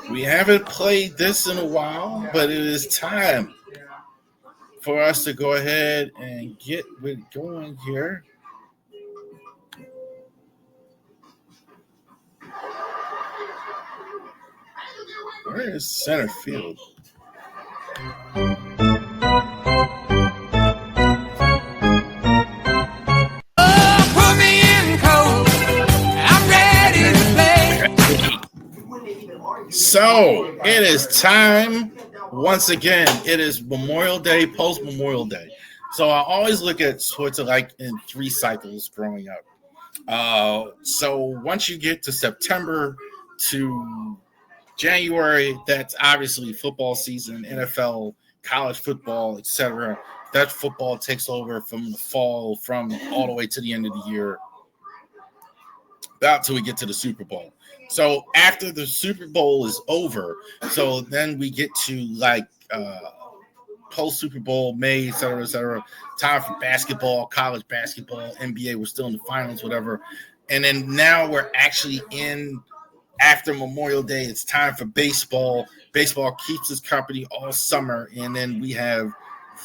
We haven't played this in a while, but it is time for us to go ahead and get with going here. Where is center field? Put me in cold. I'm ready to play. So it is time once again. It is Memorial Day, post Memorial Day. So I always look at sports like in 3 cycles growing up. So once you get to September to January, that's obviously football season, NFL, college football, etc. That football takes over from the fall, from all the way to the end of the year, about till we get to the Super Bowl. So after the Super Bowl is over, so then we get to like post Super Bowl, May, et cetera, et cetera. Time for basketball, college basketball, NBA. We're still in the finals, whatever. And then now we're actually in after Memorial Day. It's time for baseball. Baseball keeps us company all summer, and then we have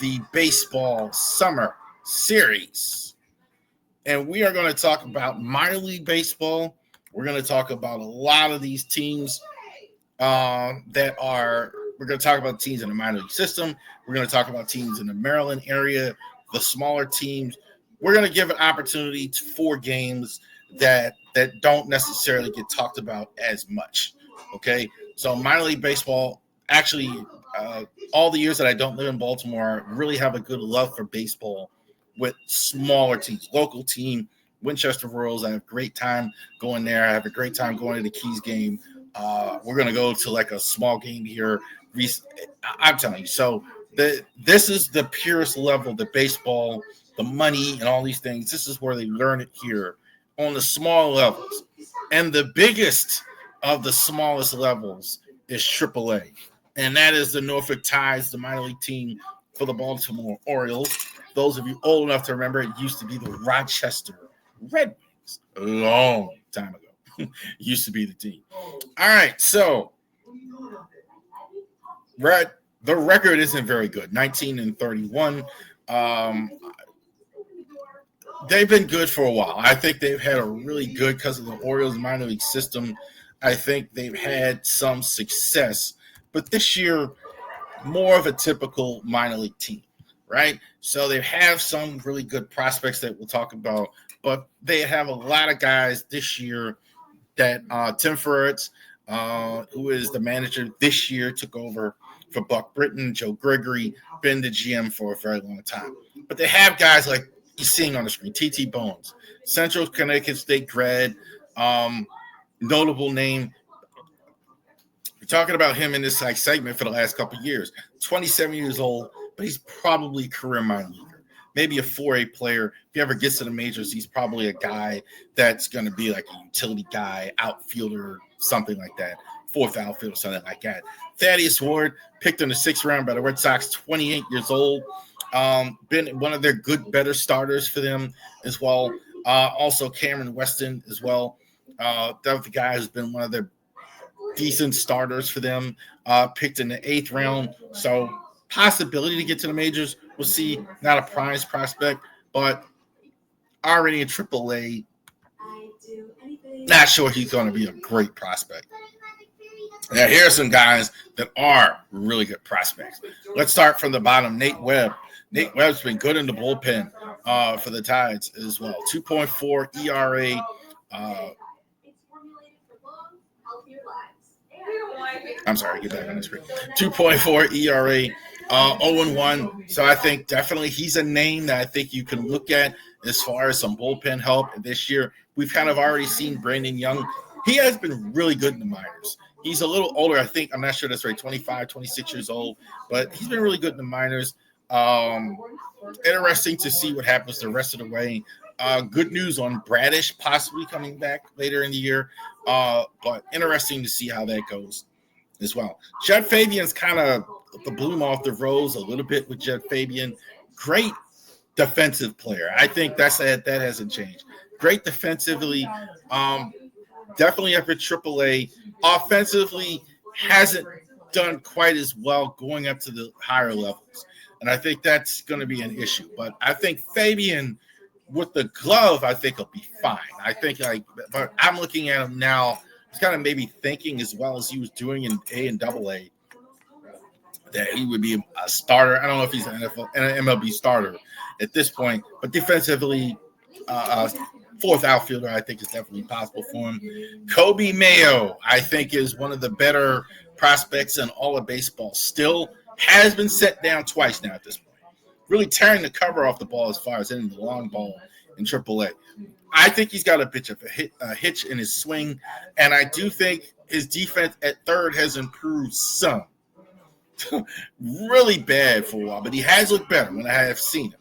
the baseball summer series. And we are going to talk about minor league baseball. We're going to talk about a lot of these teams that are. We're going to talk about teams in the minor league system. We're going to talk about teams in the Maryland area, the smaller teams. We're going to give an opportunity to 4 games that don't necessarily get talked about as much. Okay, so minor league baseball. Actually, all the years that I don't live in Baltimore, I really have a good love for baseball with smaller teams, local team, Winchester Royals. I have a great time going there. I have a great time going to the Keys game. We're going to go to like a small game here. I'm telling you. So this is the purest level, the baseball, the money, and all these things. This is where they learn it here on the small levels. And the biggest of the smallest levels is AAA. And that is the Norfolk Tides, the minor league team for the Baltimore Orioles. Those of you old enough to remember, it used to be the Rochester Red Wings a long time ago. Used to be the team. All right, so the record isn't very good. 19-31. They've been good for a while. I think they've had a really good because of the Orioles minor league system. I think they've had some success, but this year more of a typical minor league team, right? So they have some really good prospects that we'll talk about, but they have a lot of guys this year that Tim Ferritz, who is the manager this year, took over for Buck Britton, Joe Gregory, been the GM for a very long time. But they have guys like you're seeing on the screen, T.T. Bones, Central Connecticut State grad, notable name. We're talking about him in this like segment for the last couple of years. 27 years old, but he's probably a career minor leaguer, maybe a 4A player. If he ever gets to the majors, he's probably a guy that's going to be like a utility guy, outfielder, something like that, fourth outfielder, something like that. Thaddeus Ward, picked in the 6th round by the Red Sox, 28 years old. Been one of their better starters for them as well. Also, Cameron Weston as well. That was the guy who's been one of their decent starters for them, picked in the 8th round. So possibility to get to the majors. We'll see. Not a prize prospect, but already in AAA. Not sure he's going to be a great prospect. Now, here are some guys that are really good prospects. Let's start from the bottom. Nate Webb. Nate Webb's been good in the bullpen for the Tides as well. 2.4 ERA. I'm sorry, get back on the screen. 2.4 ERA, 0-1. So I think definitely he's a name that I think you can look at as far as some bullpen help this year. We've kind of already seen Brandon Young. He has been really good in the minors. He's a little older, I think. I'm not sure that's right, 25, 26 years old. But he's been really good in the minors. Interesting to see what happens the rest of the way. Good news on Bradish possibly coming back later in the year. But interesting to see how that goes as well. Jed Fabian's kind of the bloom off the rose a little bit with Jed Fabian. Great defensive player. I think that hasn't changed. Great defensively. Definitely up at AAA. Offensively, hasn't done quite as well going up to the higher levels. And I think that's going to be an issue. But I think Fabian with the glove, I think he'll be fine. I think but I'm looking at him now. He's kind of maybe thinking as well as he was doing in A and Double A that he would be a starter. I don't know if he's an MLB starter at this point, but defensively, fourth outfielder, I think is definitely possible for him. Kobe Mayo, I think, is one of the better prospects in all of baseball. Still has been set down twice now at this point. Really tearing the cover off the ball as far as hitting the long ball in AAA. I think he's got a bit of a hitch in his swing, and I do think his defense at third has improved some. Really bad for a while, but he has looked better when I have seen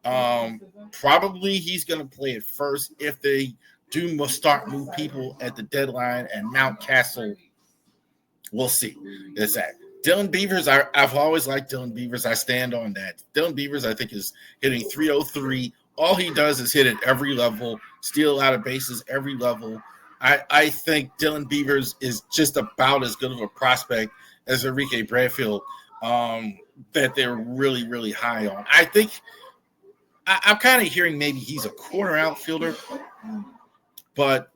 him. Probably he's going to play at first if they do start move people at the deadline and Mountcastle. We'll see. That's that. Dylan Beavers, I've always liked Dylan Beavers. I stand on that. Dylan Beavers, I think, is hitting 303. All he does is hit at every level, steal a lot of bases every level. I think Dylan Beavers is just about as good of a prospect as Enrique Bradfield that they're really, really high on. I think I'm kind of hearing maybe he's a corner outfielder, but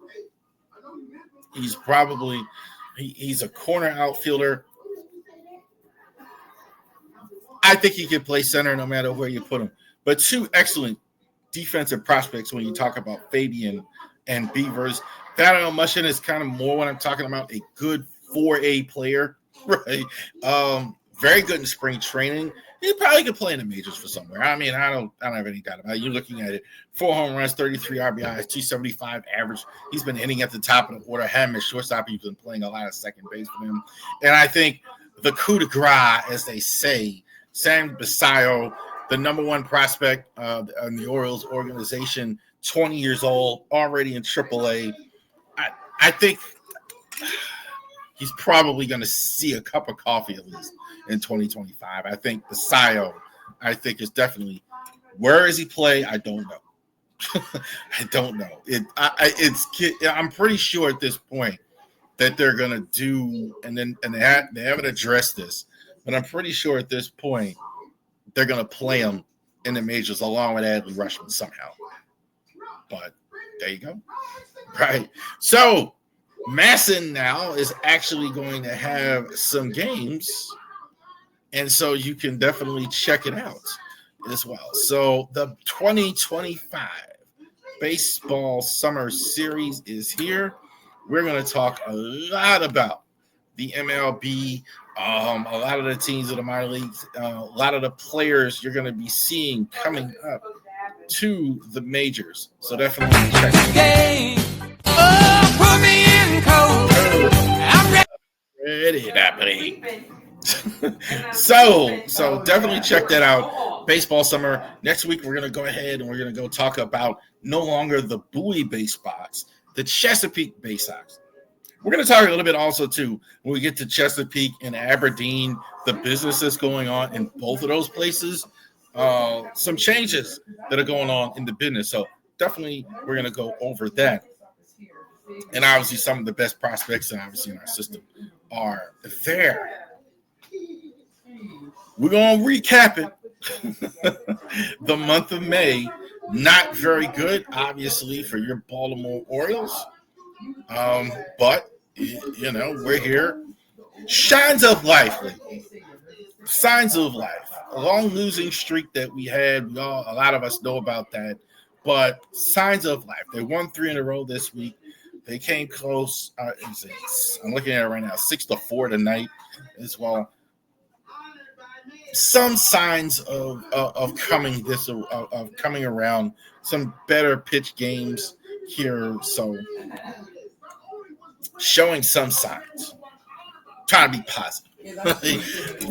he's probably he's a corner outfielder. I think he can play center no matter where you put him. But two excellent defensive prospects when you talk about Fabian and Beavers. Daniel Mushin is kind of more when I'm talking about a good 4A player, right? Very good in spring training. He probably could play in the majors for somewhere. I mean, I don't have any doubt about it. You're looking at it. 4 home runs, 33 RBIs, 275 average. He's been hitting at the top of the order. Him as shortstop, he's been playing a lot of second base for him. And I think the coup de grace, as they say, Sam Basayo, the number one prospect in the Orioles organization, 20 years old, already in AAA. I think he's probably going to see a cup of coffee at least in 2025. I think Basayo, is definitely – where does he play? I don't know. I don't know. I'm pretty sure at this point that they're going to do – and they haven't addressed this, but I'm pretty sure at this point they're going to play him in the majors along with Adley Rutschman somehow. But there you go. Right. So Masson now is actually going to have some games, and so you can definitely check it out as well. So the 2025 Baseball Summer Series is here. We're going to talk a lot about the MLB, a lot of the teams of the minor leagues, a lot of the players you're going to be seeing coming up to the majors. So definitely check it out. Put me in cold. I'm ready to play. So definitely check that out. Baseball Summer. Next week we're going to go ahead and we're going to go talk about no longer the Bowie Base Box, the Chesapeake Base Box. We're going to talk a little bit also, too, when we get to Chesapeake and Aberdeen, the businesses going on in both of those places, some changes that are going on in the business. So definitely we're going to go over that. And obviously some of the best prospects and obviously in our system are there. We're going to recap it. The month of May, not very good, obviously, for your Baltimore Orioles. But we're here. Signs of life. Signs of life. A long losing streak that we had. A lot of us know about that. But signs of life. They won 3 in a row this week. They came close. I'm looking at it right now. 6-4 tonight as well. Some signs of coming around. Some better pitch games here. So showing some signs, trying to be positive.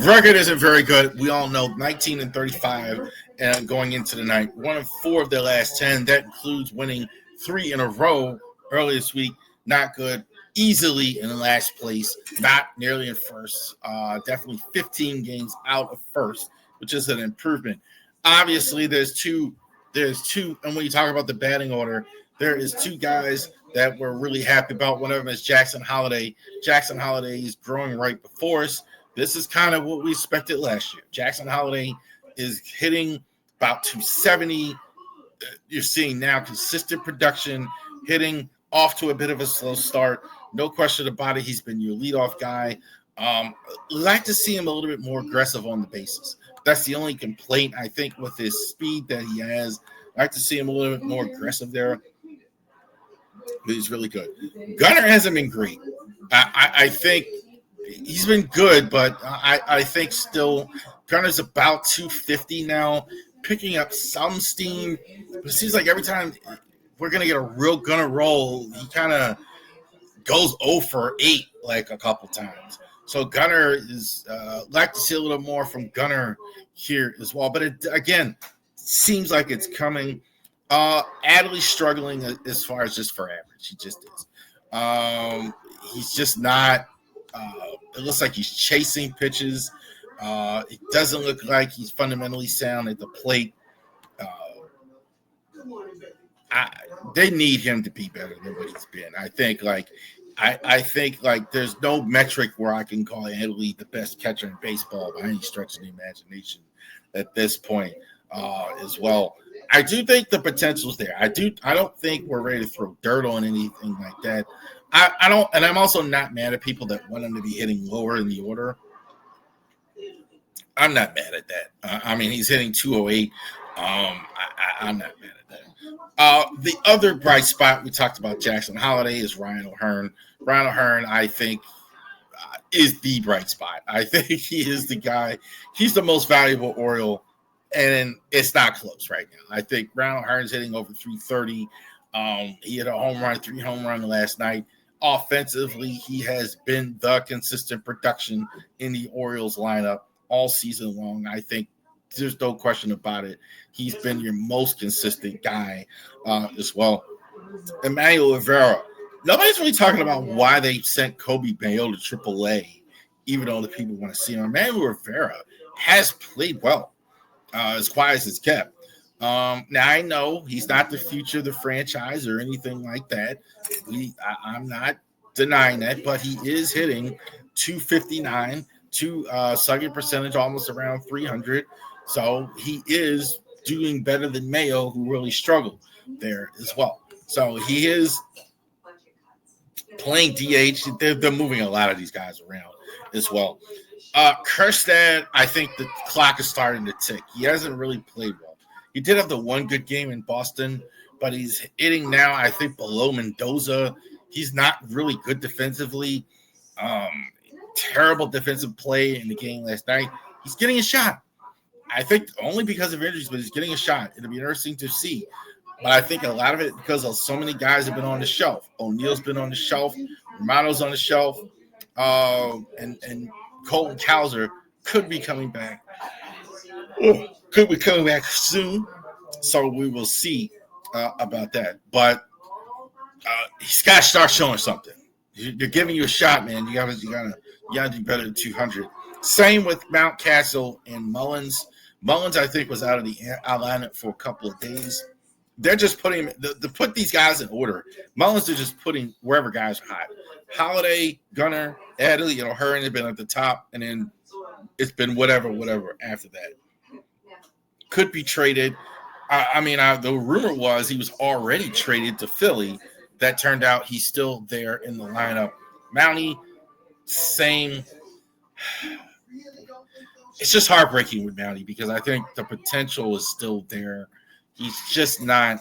Record isn't very good. We all know 19-35 and going into the night. 1 of 4 of their last 10. That includes winning 3 in a row earlier this week. Not good. Easily in last place. Not nearly in first. Definitely 15 games out of first, which is an improvement. Obviously, there's two. And when you talk about the batting order, there is 2 guys that we're really happy about. One of them is Jackson Holiday. Jackson Holiday is growing right before us. This is kind of what we expected last year. Jackson Holiday is hitting about 270. You're seeing now consistent production, hitting off to a bit of a slow start. No question about it. He's been your leadoff guy. Like to see him a little bit more aggressive on the bases. That's the only complaint, I think, with his speed that he has. Like to see him a little bit more aggressive there. But he's really good. Gunnar hasn't been great. I think he's been good, but I think still Gunner's about 250 now, picking up some steam. But it seems like every time we're going to get a real Gunner roll, he kind of goes 0 for 8 like a couple times. So Gunner is like to see a little more from Gunner here as well. But it, again, seems like it's coming. Adley's struggling as far as just for average. He just is. He's just not. It looks like he's chasing pitches. It doesn't look like he's fundamentally sound at the plate. They need him to be better than what he's been. I think there's no metric where I can call Adley the best catcher in baseball by any stretch of the imagination at this point as well. I do think the potential's there. I don't think we're ready to throw dirt on anything like that. I don't, and I'm also not mad at people that want him to be hitting lower in the order. I'm not mad at that. I mean, he's hitting 208. I'm not mad at that. The other bright spot we talked about Jackson Holiday is Ryan O'Hearn. Ryan O'Hearn, I think, is the bright spot. I think he is the guy. He's the most valuable Oriole, and it's not close right now. I think Ryan O'Hearn's hitting over 330. He hit a home run, 3 home runs last night. Offensively, he has been the consistent production in the Orioles lineup all season long. I think there's no question about it. He's been your most consistent guy as well. Emmanuel Rivera. Nobody's really talking about why they sent Kobe Mayo to AAA, even though the people want to see him. Emmanuel Rivera has played well, as quiet as it's kept. Now, I know he's not the future of the franchise or anything like that. I'm not denying that, but he is hitting 259, slugging percentage almost around 300. So he is doing better than Mayo, who really struggled there as well. So he is playing DH. They're moving a lot of these guys around as well. Kerstad, I think the clock is starting to tick. He hasn't really played well. He did have the one good game in Boston, but he's hitting now, I think, below Mendoza. He's not really good defensively. Terrible defensive play in the game last night. He's getting a shot. I think only because of injuries, but he's getting a shot. It'll be interesting to see. But I think a lot of it because of so many guys have been on the shelf. O'Neal's been on the shelf. Romano's on the shelf. And Colton Cowser could be coming back. Could be coming back soon. So we will see about that. But he's got to start showing something. They're giving you a shot, man. You gotta do better than 200. Same with Mountcastle and Mullins. Mullins, I think, was out of the lineup for a couple of days. They're just putting to put these guys in order. Mullins are just putting wherever guys are hot. Holiday, Gunner, Adley, O'Hearn have been at the top, and then it's been whatever after that. Could be traded. The rumor was he was already traded to Philly. That turned out he's still there in the lineup. Mountie, same. It's just heartbreaking with Mountie because I think the potential is still there. He's just not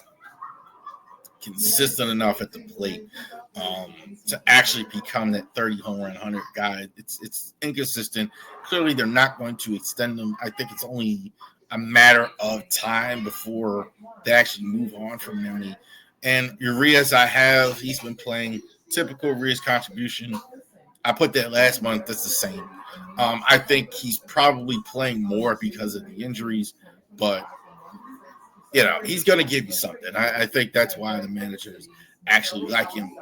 consistent enough at the plate to actually become that 30 home run 100 guy. It's inconsistent. Clearly, they're not going to extend him. I think it's only a matter of time before they actually move on from Mountie. And Urias, he's been playing typical Urias contribution. I put that last month. That's the same. I think he's probably playing more because of the injuries, but he's going to give you something. I think that's why the managers actually like him.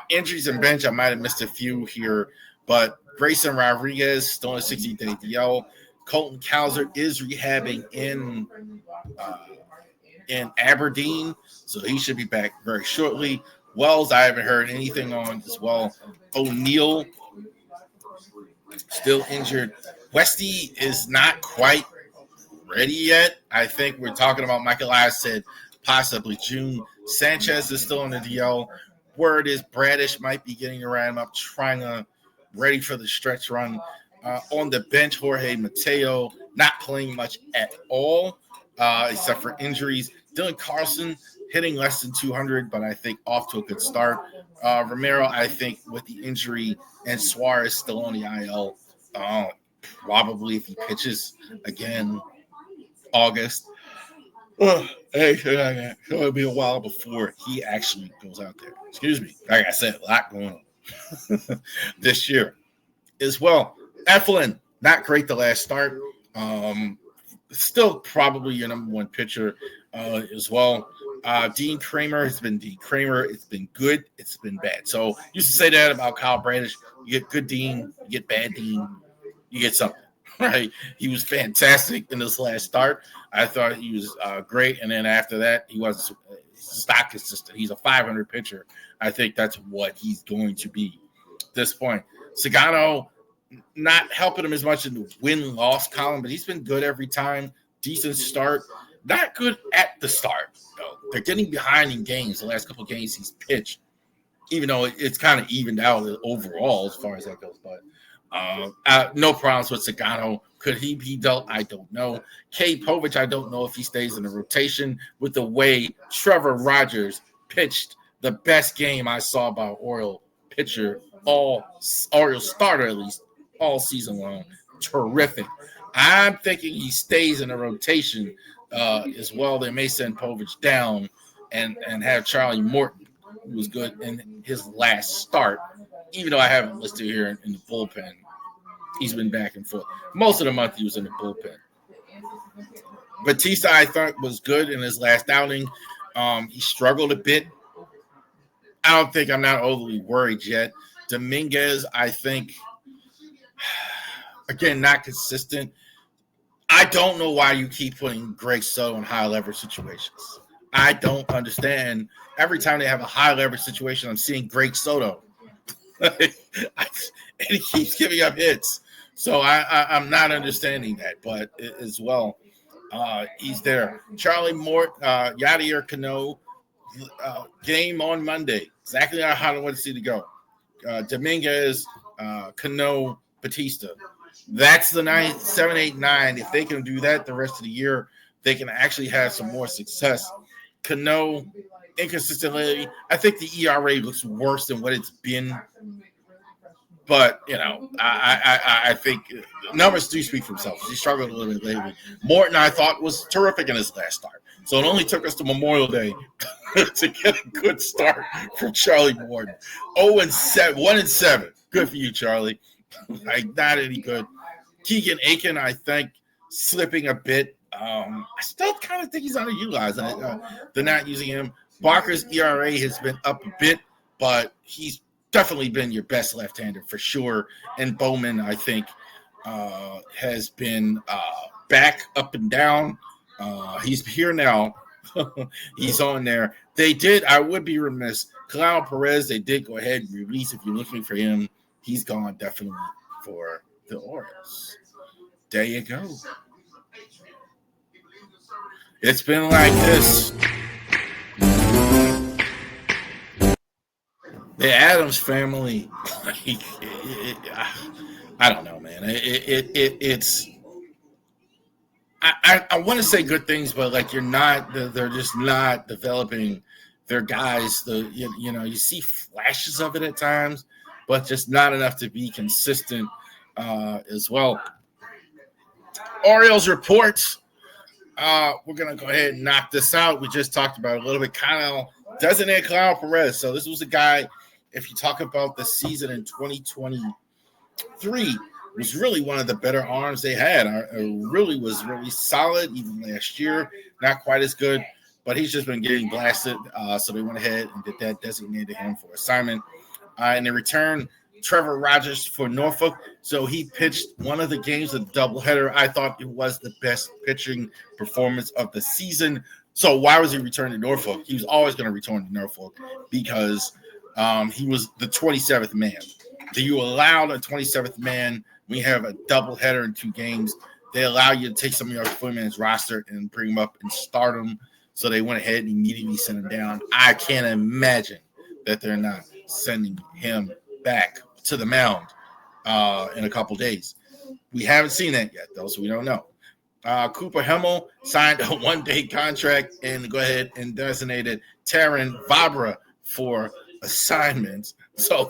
Injuries and bench, I might have missed a few here, but Grayson Rodriguez still on a 60-day DL. Colton Cowser is rehabbing in Aberdeen, so he should be back very shortly. Wells, I haven't heard anything on as well. O'Neill, still injured. Westy is not quite ready yet. I think we're talking about Michael Eyes said possibly June. Sanchez is still on the DL. Word is Bradish might be getting around him up, trying to ready for the stretch run. On the bench, Jorge Mateo not playing much at all, except for injuries. Dylan Carlson hitting less than 200, but I think off to a good start. Romero, I think with the injury and Suarez still on the IL, probably if he pitches again August. It'll be a while before he actually goes out there. Excuse me. Like I said, a lot going on this year as well. Eflin, not great the last start. Still probably your number one pitcher as well. Dean Kramer has been Dean Kramer. It's been good. It's been bad. So used to say that about Kyle Bradish. You get good Dean, you get bad Dean, you get something. Right, he was fantastic in this last start. I thought he was great, and then after that, he was stock consistent. He's a 500 pitcher. I think that's what he's going to be at this point. Sagano not helping him as much in the win-loss column, but he's been good every time. Decent start. Not good at the start, though. They're getting behind in games. The last couple of games he's pitched, even though it's kind of evened out overall as far as that goes, but. No problems with Sagano. Could he be dealt? I don't know. K. Povich, I don't know if he stays in the rotation with the way Trevor Rogers pitched the best game I saw by Oriole pitcher, Oriole starter at least, all season long. Terrific. I'm thinking he stays in the rotation as well. They may send Povich down and have Charlie Morton, who was good in his last start, even though I haven't listed here in the bullpen. He's been back and forth. Most of the month he was in the bullpen. Batista, I thought, was good in his last outing. He struggled a bit. I'm not overly worried yet. Dominguez, I think, again, not consistent. I don't know why you keep putting Greg Soto in high leverage situations. I don't understand. Every time they have a high leverage situation, I'm seeing Greg Soto. And he keeps giving up hits. So I'm not understanding that, but as well, he's there. Charlie Mort, Yadier Cano, game on Monday. Exactly how I want to see it go. Dominguez, Cano, Batista. That's the 9, 7, 8, 9. If they can do that the rest of the year, they can actually have some more success. Cano, inconsistently. I think the ERA looks worse than what it's been. But, I think numbers do speak for themselves. He struggled a little bit lately. Morton, I thought, was terrific in his last start. So it only took us to Memorial Day to get a good start from Charlie Morton. 0-7, 1-7. Good for you, Charlie. Not any good. Keegan Aiken, I think, slipping a bit. I still kind of think he's underutilized. They're not using him. Barker's ERA has been up a bit, but he's definitely been your best left-hander for sure. And Bowman, I think, has been back up and down. He's here now. He's on there. I would be remiss. Kalao Perez, they did go ahead and release. If you're looking for him, he's gone definitely for the Orioles. There you go. It's been like this. The Adams family, I don't know, man. It's. I want to say good things, but like they're just not developing their guys. You see flashes of it at times, but just not enough to be consistent as well. Orioles reports. We're gonna go ahead and knock this out. We just talked about it a little bit. Kyle designated Kalao Perez. So this was a guy. If you talk about the season in 2023, was really one of the better arms they had. Really was really solid even last year. Not quite as good, but he's just been getting blasted. So they went ahead and did that, designated him for assignment. And in return, Trevor Rogers for Norfolk. So he pitched one of the games of the doubleheader. I thought it was the best pitching performance of the season. So why was he returning to Norfolk? He was always going to return to Norfolk because he was the 27th man. Do you allow a 27th man? We have a doubleheader in 2 games. They allow you to take some of your 40 minutes roster and bring them up and start them. So they went ahead and immediately sent him down. I can't imagine that they're not sending him back to the mound in a couple days. We haven't seen that yet, though, so we don't know. Cooper Hemmel signed a 1-day contract and go ahead and designated Taryn Vabra for assignments. So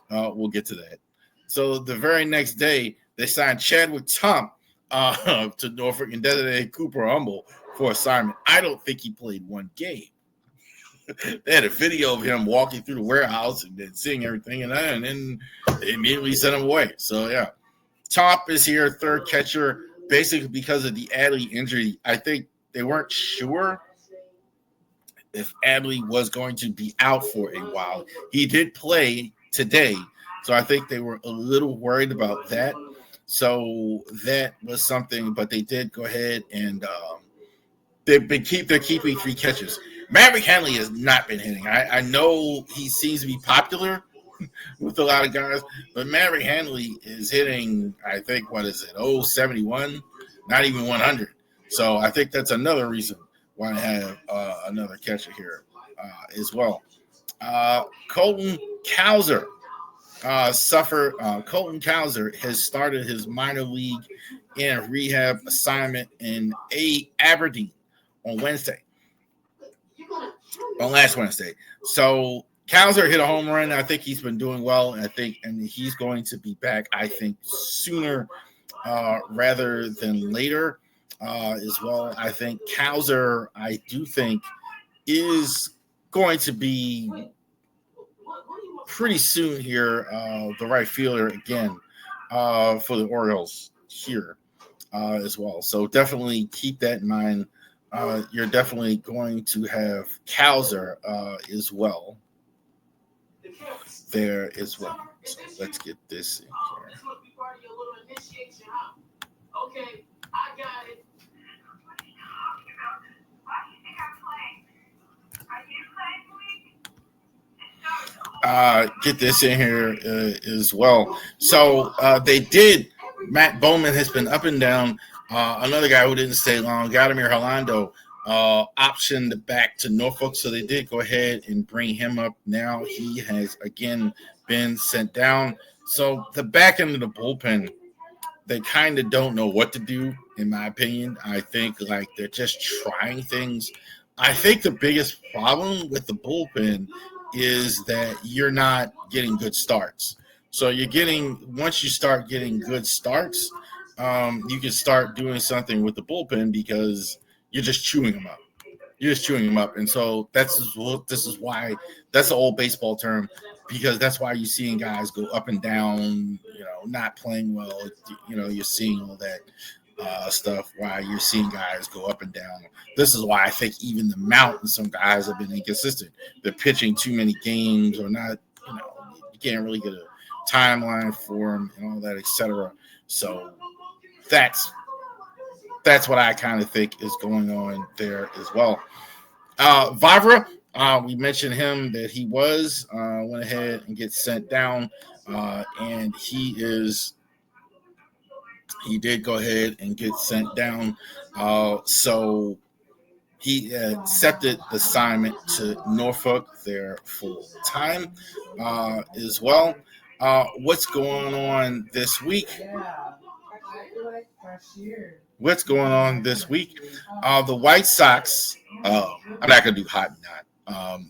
we'll get to that. So the very next day, they signed Chadwick Tom to Norfolk and designated Cooper Humble for assignment. I don't think he played 1 game. They had a video of him walking through the warehouse and then seeing everything, and then they immediately sent him away. So, yeah. Top is here, third catcher, basically because of the Adley injury. I think they weren't sure if Adley was going to be out for a while. He did play today, so I think they were a little worried about that. So that was something, but they did go ahead and they're keeping 3 catches. Maverick Henley has not been hitting. I know he seems to be popular with a lot of guys, but Maverick Henley is hitting, I think, 71, not even 100. So I think that's another reason why I have another catcher here as well. Colton Cowser Colton Cowser has started his minor league and rehab assignment in Aberdeen on last Wednesday. So Cowser hit a home run. I think he's been doing well. And he's going to be back, I think, sooner rather than later as well. I think Cowser, I do think, is going to be pretty soon here the right fielder again for the Orioles here as well. So definitely keep that in mind. You're definitely going to have Cowser as well there as well. So let's get this in here. Okay, I got it. Get this in here as well. So they did. Matt Bowman has been up and down. Another guy who didn't stay long, Vladimir Rolando, optioned back to Norfolk. So they did go ahead and bring him up. Now he has again been sent down. So the back end of the bullpen, they kind of don't know what to do, in my opinion. I think like they're just trying things. I think the biggest problem with the bullpen is that you're not getting good starts. So once you start getting good starts, you can start doing something with the bullpen because you're just chewing them up. You're just chewing them up. And so this is why that's the old baseball term, because that's why you're seeing guys go up and down, not playing well. You're seeing all that stuff, why you're seeing guys go up and down. This is why I think even the Mount and some guys have been inconsistent. They're pitching too many games or not, you can't really get a timeline for them and all that, etc. So that's what I kind of think is going on there as well. Vavra, we mentioned him that he went ahead and gets sent down, and he did go ahead and get sent down. So he accepted the assignment to Norfolk there full time as well. What's going on this week? What's going on this week? The White Sox, I'm not going to do hot and not.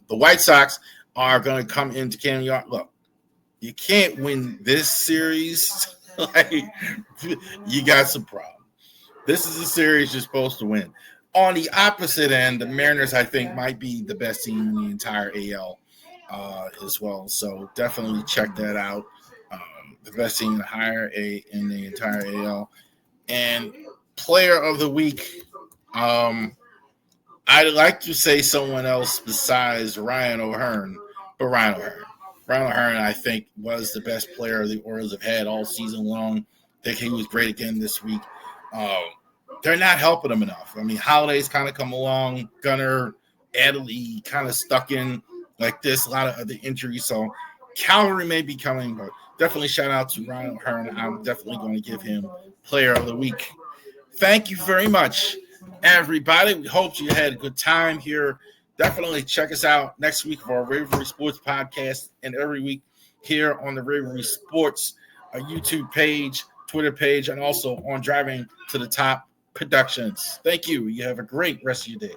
The White Sox are going to come into Camden Yard. Look, you can't win this series. You got some problems. This is a series you're supposed to win. On the opposite end, the Mariners, I think, might be the best team in the entire AL as well. So definitely check that out. The best team in the entire AL. And player of the week, I'd like to say someone else besides Ryan O'Hearn, but Ryan O'Hearn, I think, was the best player the Orioles have had all season long. I think he was great again this week. they're not helping him enough. I mean, Holiday's kind of come along, Gunner, Adley kind of stuck in like this, a lot of other injuries. So Calvary may be coming, but definitely shout out to Ryan O'Hearn. I'm definitely going to give him Player of the Week. Thank you very much, everybody. We hope you had a good time here. Definitely check us out next week for our Ravery Sports podcast and every week here on the Ravery Sports YouTube page, Twitter page, and also on Driving to the Top Productions. Thank you. You have a great rest of your day.